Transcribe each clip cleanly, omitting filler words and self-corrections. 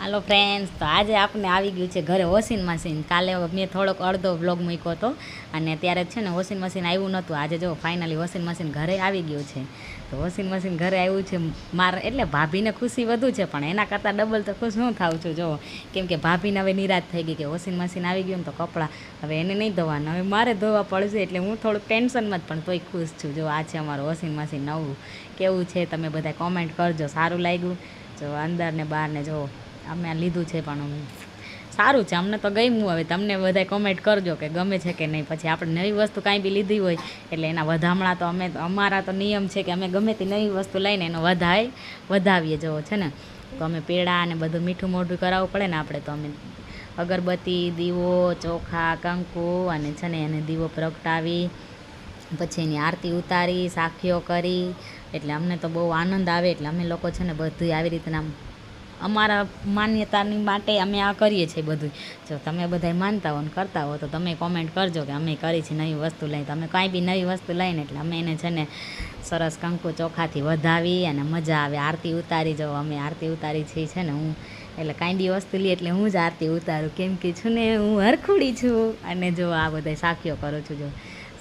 હાલો friends, તો આજે આપણે આવી ગયું છે ઘરે વોશિંગ મશીન. કાલે મેં થોડોક અડધો વ્લોગ મૂક્યો હતો અને ત્યારે છે ને વોશિંગ મશીન આવ્યું નહોતું. આજે જો ફાઇનલી વોશિંગ મશીન ઘરે આવી ગયું છે. તો વોશિંગ મશીન ઘરે આવ્યું છે મારે એટલે ભાભીને ખુશી વધુ છે, પણ એના કરતાં ડબલ તો ખુશ હું થાઉં છું. જો કેમ કે ભાભીને હવે નિરાશ થઈ ગઈ કે વોશિંગ મશીન આવી ગયું ને તો કપડાં હવે એને નહીં ધોવાના, હવે મારે ધોવા પડશે. એટલે હું થોડુંક ટેન્શનમાં જ પણ તોય ખુશ છું. જો આ છે અમારું વોશિંગ મશીન નવું. કેવું છે તમે બધા કોમેન્ટ કરજો. સારું લાગ્યું? જો અંદર ને બહાર ને જો અમે લીધું છે પણ સારું છે, અમને તો ગમ્યું. હવે તમને બધા કોમેન્ટ કરજો કે ગમે છે કે નહીં. પછી આપણે નવી વસ્તુ કાંઈ બી લીધી હોય એટલે એના વધામણા તો અમારા તો નિયમ છે કે અમે ગમે તે નવી વસ્તુ લઈને એનો વધાવીએ. જવો છે ને તો અમે પેડા અને બધું મીઠું મોઢું કરાવવું પડે ને આપણે, તો અમે અગરબત્તી, દીવો, ચોખા, કંકુ અને છે ને એને દીવો પ્રગટાવી પછી એની આરતી ઉતારી, સાખીઓ કરી. એટલે અમને તો બહુ આનંદ આવે. એટલે અમે લોકો છે ને બધું આવી રીતના અમારા માન્યતાની માટે અમે આ કરીએ છીએ બધું. જો તમે બધા માનતા હો ને કરતા હો તો તમે કોમેન્ટ કરજો કે અમે કરી છીએ નવી વસ્તુ લઈને. તમે કાંઈ બી નવી વસ્તુ લઈને એટલે અમે એને છે ને સરસ કંકુ ચોખાથી વધાવી અને મજા આવે. આરતી ઉતારી. જો અમે આરતી ઉતારી છીએ છે ને હું, એટલે કાંઈ બી વસ્તુ લઈએ એટલે હું જ આરતી ઉતારું, કેમ કે છું ને હું હરખુડી છું. અને જો આ બધા સાખીઓ કરું છું. જો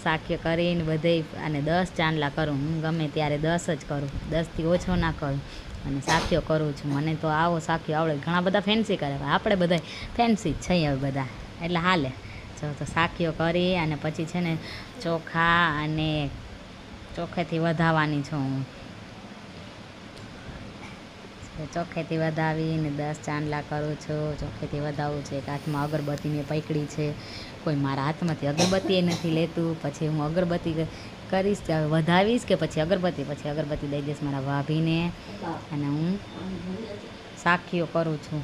સાખીઓ કરીને બધે અને 10 ચાંદલા કરું. હું ગમે ત્યારે 10 જ કરું, 10થી ઓછો ના કરું. અને સાખીઓ કરું છું. મને તો આવો સાખીઓ આવડે. ઘણા બધા ફેન્સી કરે, આપણે બધા ફેન્સી જ છીએ હવે બધા, એટલે હાલે. જો તો સાખીઓ કરી અને પછી છે ને ચોખા અને ચોખેથી વધાવવાની છું હું. ચોખેથી વધાવીને 10 ચાંદલા કરું છું. ચોખેથી વધાવું છે. એક હાથમાં અગરબત્તી મેં પકડી છે. કોઈ મારા હાથમાંથી અગરબત્તી નથી લેતું. પછી હું અગરબત્તી કરીશ, વધાવીશ કે પછી અગરબત્તી દઈ દઈશ મારા ભાભીને. અને હું સાખીઓ કરું છું.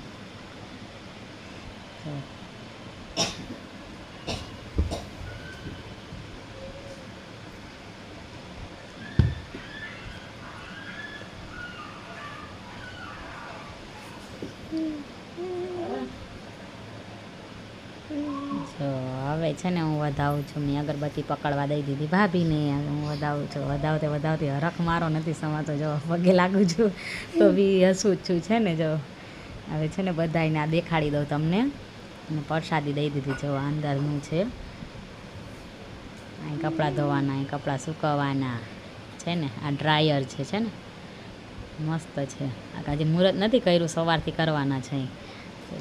જો હવે છે ને હું વધાવું છું. મેં અગરબત્તી પકડવા દઈ દીધી ભાભીને. હું વધાવું છું. વધાવતી હરખ મારો નથી સમાતો. જો પગે લાગું છું તો બી હસું જ છું છે ને. જો હવે છે ને બધાને આ દેખાડી દઉં તમને. અને પ્રસાદી દઈ દીધી. જો અંદરનું છે. અહીં કપડાં ધોવાના, અહીં કપડાં સૂકવવાના છે ને. આ ડ્રાયર છે ને મસ્ત છે. આ હજી મુહૂર્ત નથી કર્યું, સવારથી કરવાના છે.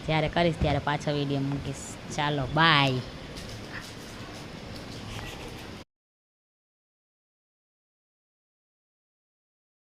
જ્યારે કરીશ ત્યારે પાછો વિડીયો મૂકીશ. ચાલો બાય.